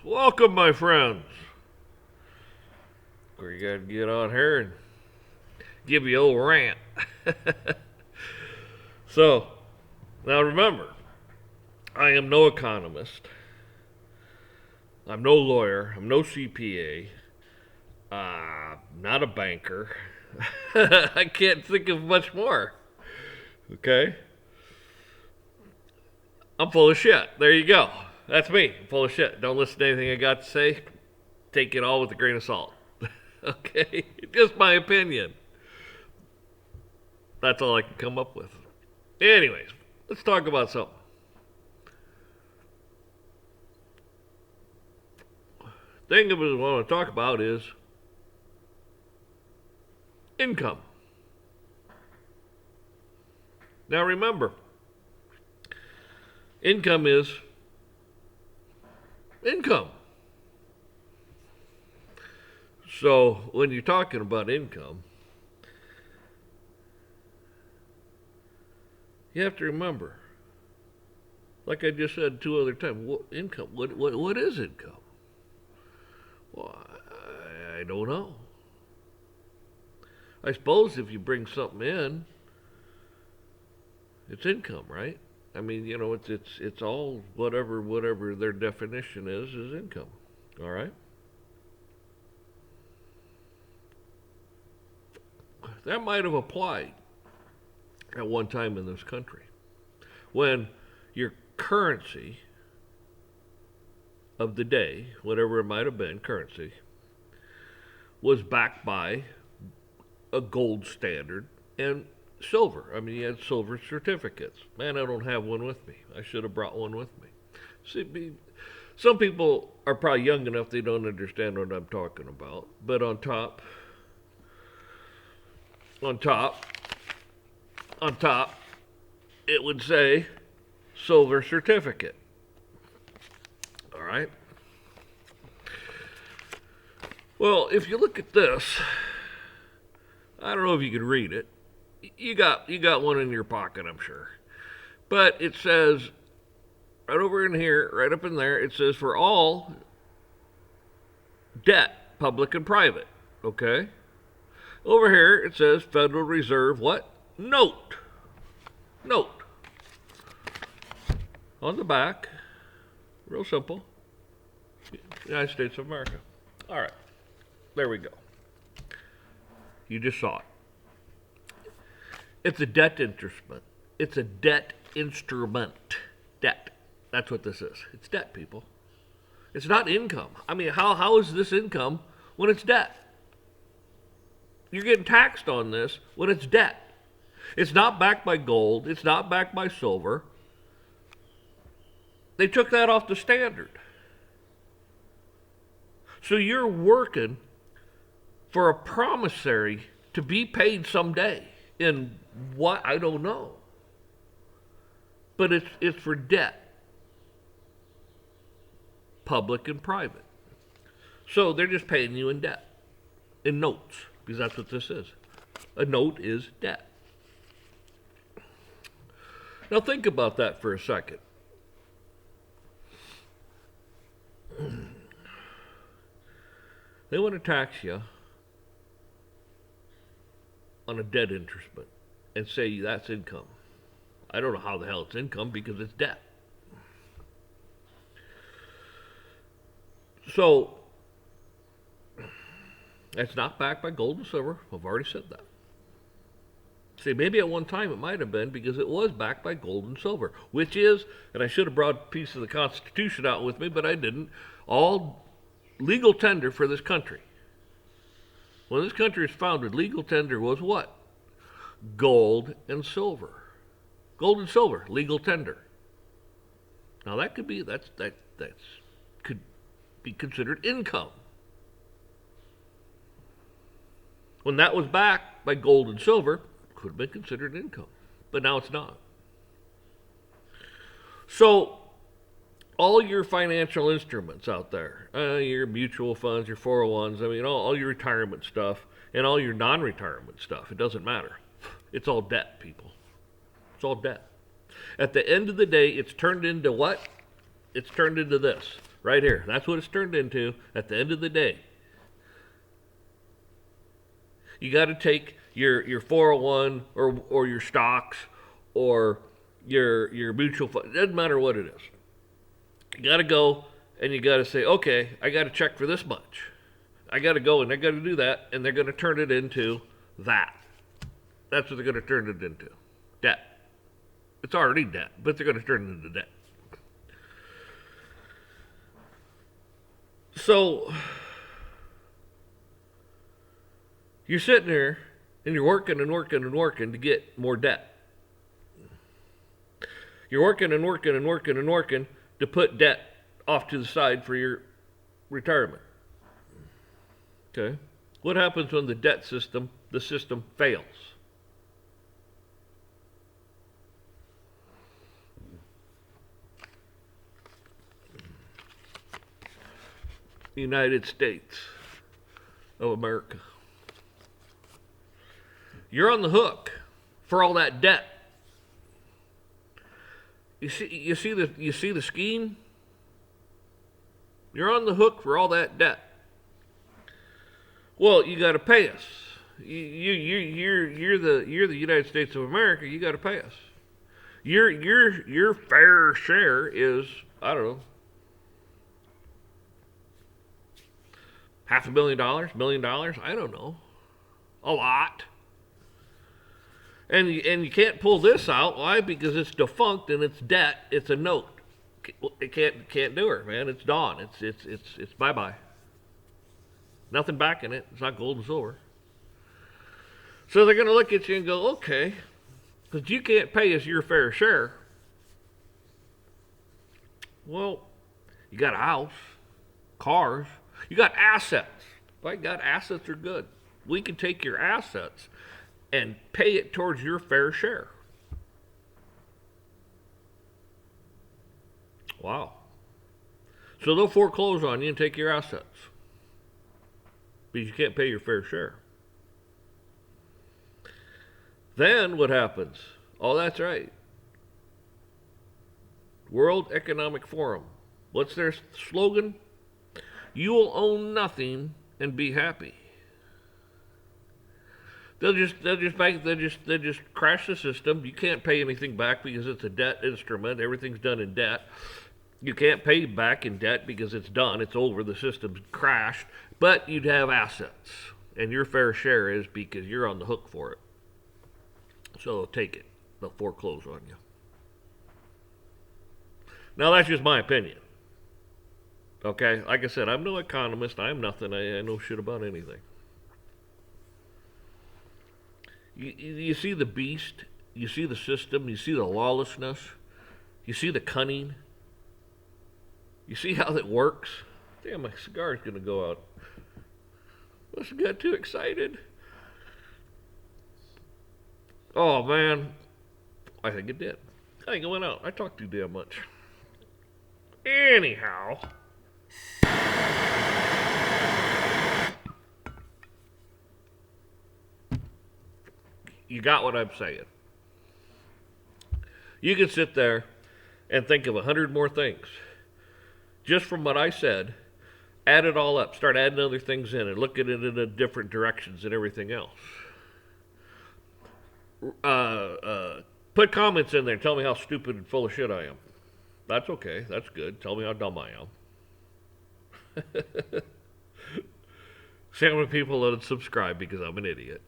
Welcome, my friends. We got to get on here and give you a old rant. So, now remember, I am no economist. I'm no lawyer. I'm no CPA. Not a banker. I can't think of much more. Okay? I'm full of shit. There you go. That's me. I'm full of shit. Don't listen to anything I got to say. Take it all with a grain of salt. Okay? Just my opinion. That's all I can come up with. Anyways, let's talk about something. Thing I want to talk about is income. Now remember, income is income. So when you're talking about income, you have to remember, like I just said two other times, what income? What is income? Well, I don't know. I suppose if you bring something in, it's income, right? I mean, you know, it's all whatever their definition is income. All right. That might have applied at one time in this country when your currency of the day, whatever it might have been, currency, was backed by a gold standard and silver. I mean, you had silver certificates. Man, I don't have one with me. I should have brought one with me. See, some people are probably young enough they don't understand what I'm talking about. But on top, it would say silver certificate. All right. Well, if you look at this, I don't know if you can read it. You got one in your pocket, I'm sure. But it says right over in here, right up in there, it says for all debt, public and private. Okay? Over here it says Federal Reserve what? Note. On the back, real simple. United States of America. All right. There we go. You just saw it. It's a debt instrument. It's a debt instrument. Debt. That's what this is. It's debt, people. It's not income. I mean, how is this income when it's debt? You're getting taxed on this when it's debt. It's not backed by gold. It's not backed by silver. They took that off the standard. So you're working for a promissory to be paid someday. In what? I don't know. But it's for debt. Public and private. So they're just paying you in debt. In notes. Because that's what this is. A note is debt. Now think about that for a second. They want to tax you on a debt instrument and say that's income. I don't know how the hell it's income because it's debt. So, it's not backed by gold and silver. I've already said that. See, maybe at one time it might have been because it was backed by gold and silver, which is, and I should have brought a piece of the Constitution out with me, but I didn't, all legal tender for this country. When this country was founded, legal tender was what? Gold and silver. Gold and silver, legal tender. Now that could be that's could be considered income. When that was backed by gold and silver, could have been considered income. But now it's not. So all your financial instruments out there, your mutual funds, your 401s, I mean, all your retirement stuff, and all your non-retirement stuff, it doesn't matter. It's all debt, people. It's all debt. At the end of the day, it's turned into what? It's turned into this. right here. That's what it's turned into at the end of the day. You got to take your 401 or your stocks or your mutual fund. It doesn't matter what it is. You got to go and you got to say, okay, I got to check for this much. I got to go and I got to do that, and they're going to turn it into that. That's what they're going to turn it into. Debt. It's already debt, but they're going to turn it into debt. So you're sitting there and you're working and working and working to get more debt. You're working and working and working and working to put debt off to the side for your retirement. Okay? What happens when the system fails? United States of America. You're on the hook for all that debt. You see the scheme? You're on the hook for all that debt. Well, you got to pay us. You're the United States of America. You got to pay us. Your fair share is, I don't know, $500,000, $1 million, I don't know. A lot. And you can't pull this out. Why? Because it's defunct and it's debt. It's a note. It can't do it, man. It's gone. It's bye-bye. Nothing back in it. It's not gold and silver. So they're going to look at you and go, okay, because you can't pay us your fair share. Well, you got a house, cars, you got assets. By God, assets are good. We can take your assets and pay it towards your fair share. Wow. So they'll foreclose on you and take your assets. Because you can't pay your fair share. Then what happens? Oh, that's right. World Economic Forum. What's their slogan? You will own nothing and be happy. They'll just crash the system. You can't pay anything back because it's a debt instrument. Everything's done in debt. You can't pay back in debt because it's done. It's over. The system's crashed. But you'd have assets, and your fair share is because you're on the hook for it. So they'll take it. They'll foreclose on you. Now that's just my opinion. Okay, like I said, I'm no economist. I'm nothing. I know shit about anything. You see the beast, you see the system, you see the lawlessness, you see the cunning, you see how that works. Damn, my cigar's gonna go out. Must have got too excited. Oh man, I think it did. I think it went out. I talked too damn much. Anyhow. You got what I'm saying. You can sit there and think of 100 more things. Just from what I said, add it all up. Start adding other things in and look at it in a different directions and everything else. Put comments in there and tell me how stupid and full of shit I am. That's okay. That's good. Tell me how dumb I am. See how many people unsubscribe because I'm an idiot.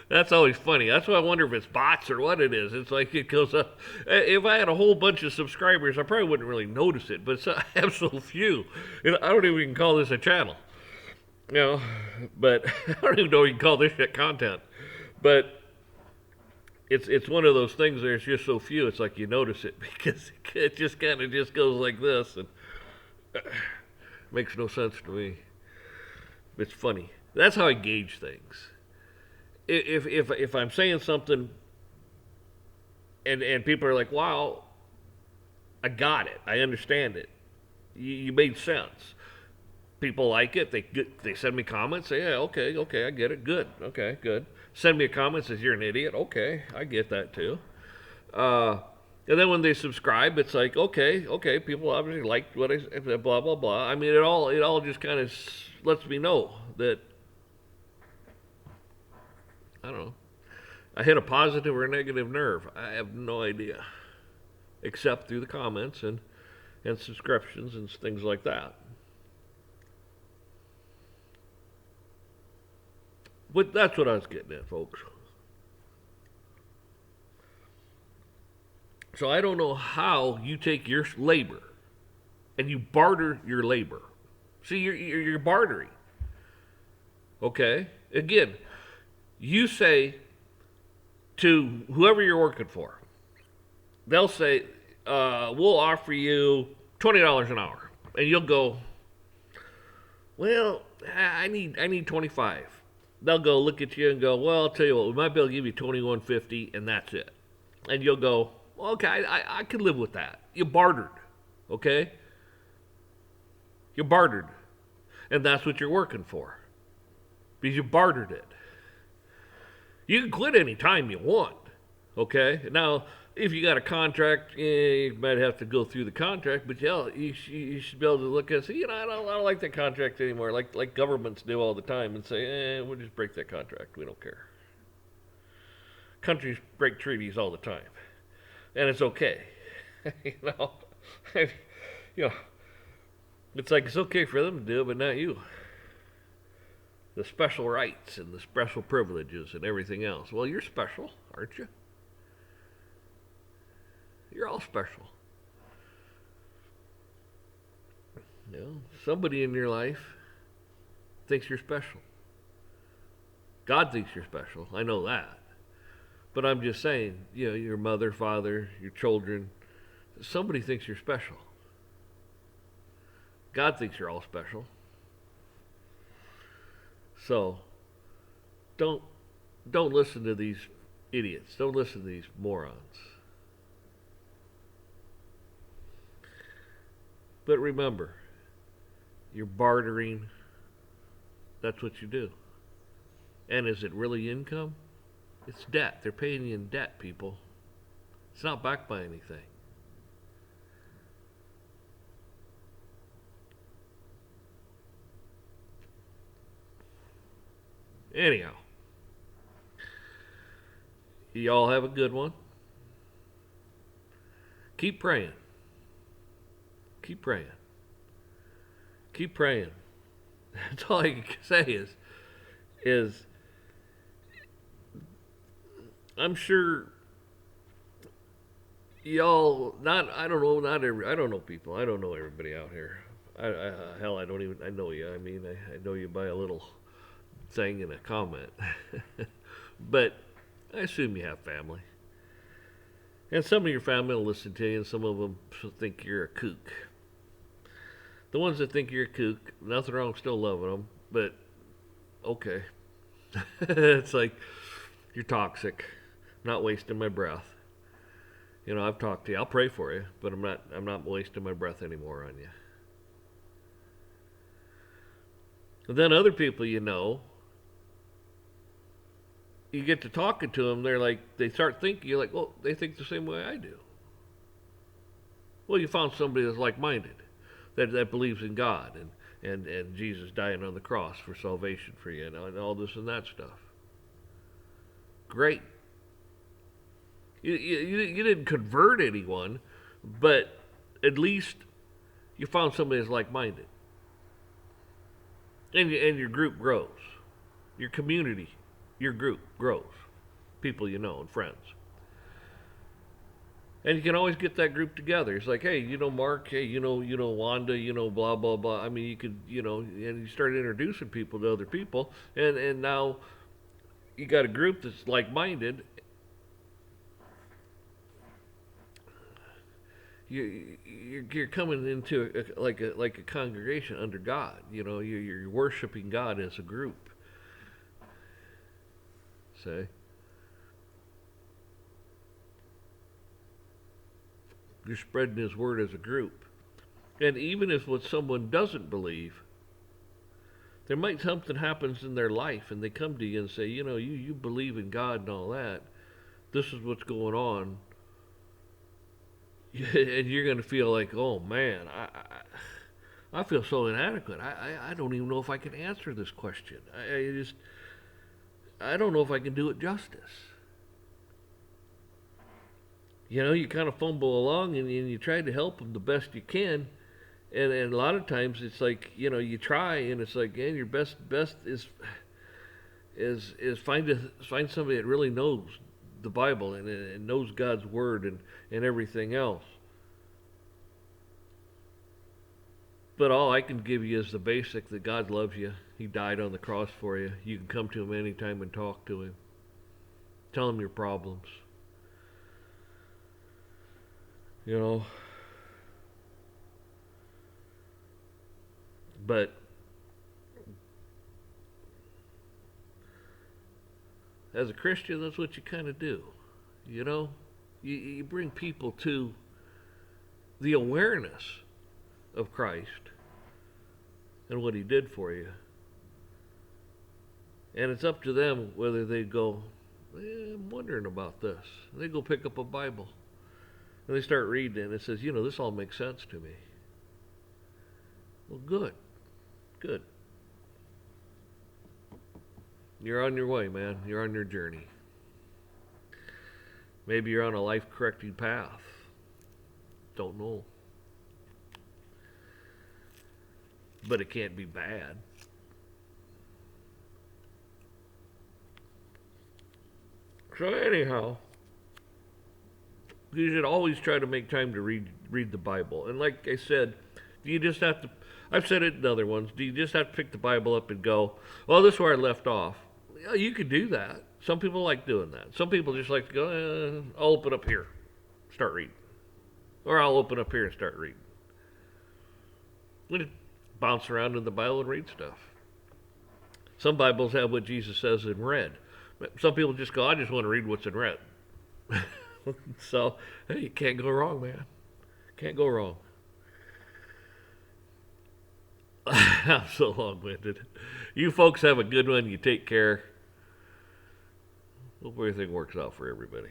That's always funny. That's why I wonder if it's bots or what it is. It's like it goes up. If I had a whole bunch of subscribers, I probably wouldn't really notice it. But I have so few. I don't even call this a channel. But I don't even know you can call this shit content. But it's one of those things where it's just so few. It's like you notice it because it just kind of just goes like this and makes no sense to me. It's funny. That's how I gauge things. If I'm saying something and people are like, wow, I got it. I understand it. You made sense. People like it. They send me comments. Say, yeah, okay, I get it. Good. Okay, good. Send me a comment. Says, you're an idiot. Okay, I get that too. And then when they subscribe, it's like, okay, people obviously liked what I said, blah blah blah. I mean, it all just kind of lets me know that I don't know. I hit a positive or a negative nerve. I have no idea, except through the comments and subscriptions and things like that. But that's what I was getting at, folks. So I don't know how you take your labor and you barter your labor. See, you're bartering. Okay? Again, you say to whoever you're working for, they'll say, we'll offer you $20 an hour. And you'll go, well, I need 25. They'll go look at you and go, well, I'll tell you what, we might be able to give you 21.50 and that's it. And you'll go, well, okay, I can live with that. You bartered, okay? You bartered. And that's what you're working for. Because you bartered it. You can quit any time you want, okay? Now, if you got a contract, you might have to go through the contract, but yeah, you should be able to look and say, I don't like that contract anymore, like governments do all the time, and say, we'll just break that contract. We don't care. Countries break treaties all the time, and it's okay. you know, you know, it's like it's okay for them to do it, but not you. The special rights and the special privileges and everything else. Well, you're special, aren't you? You're all special. Somebody in your life thinks you're special. God thinks you're special. I know that. But I'm just saying, your mother, father, your children, somebody thinks you're special. God thinks you're all special. So, don't listen to these idiots. Don't listen to these morons. But remember, you're bartering. That's what you do. And is it really income? It's debt. They're paying you in debt, people. It's not backed by anything. Anyhow, y'all have a good one. Keep praying. Keep praying. Keep praying. That's all I can say is I'm sure y'all I don't know people. I don't know everybody out here. Hell, I know you. I mean, I know you by a little thing in a comment. But I assume you have family. And some of your family will listen to you, and some of them think you're a kook. The ones that think you're a kook, nothing wrong, still loving them, but okay. It's like, you're toxic. I'm not wasting my breath. I've talked to you. I'll pray for you, but I'm not wasting my breath anymore on you. And then other people you get to talking to them, they start thinking, you're like, well, they think the same way I do. Well, you found somebody that's like-minded, that believes in God and Jesus dying on the cross for salvation for you, and all this and that stuff. Great. You didn't convert anyone, but at least you found somebody that's like-minded. And your group grows. Your community, your group grows. People you know and friends. And you can always get that group together. It's like, hey, Mark, hey, Wanda, blah, blah, blah. I mean, you could, and you start introducing people to other people. And now you got a group that's like-minded. You're coming into like a congregation under God. You're worshiping God as a group. Say. You're spreading His word as a group. And even if what someone doesn't believe, there might something happens in their life and they come to you and say, you believe in God and all that. This is what's going on. and you're going to feel like, oh man, I feel so inadequate. I don't even know if I can answer this question. I don't know if I can do it justice. You kind of fumble along and you try to help them the best you can. And a lot of times it's like, you try and it's like, your best is find somebody that really knows the Bible and knows God's word and everything else. But all I can give you is the basic that God loves you. He died on the cross for you. You can come to him anytime and talk to him. Tell him your problems. But as a Christian, that's what you kind of do. You bring people to the awareness of Christ and what he did for you. And it's up to them whether they go, I'm wondering about this. And they go pick up a Bible. And they start reading it, and it says, this all makes sense to me. Well, good. Good. You're on your way, man. You're on your journey. Maybe you're on a life-correcting path. Don't know. But it can't be bad. So anyhow, you should always try to make time to read the Bible. And like I said, you just have to, I've said it in other ones, do you just have to pick the Bible up and go, well, this is where I left off? Yeah, you could do that. Some people like doing that. Some people just like to go, I'll open up here, start reading. Or I'll open up here and start reading. We just bounce around in the Bible and read stuff. Some Bibles have what Jesus says in red. Some people just go, I just want to read what's in red. So, hey, you can't go wrong, man. Can't go wrong. I'm so long-winded. You folks have a good one. You take care. Hope everything works out for everybody.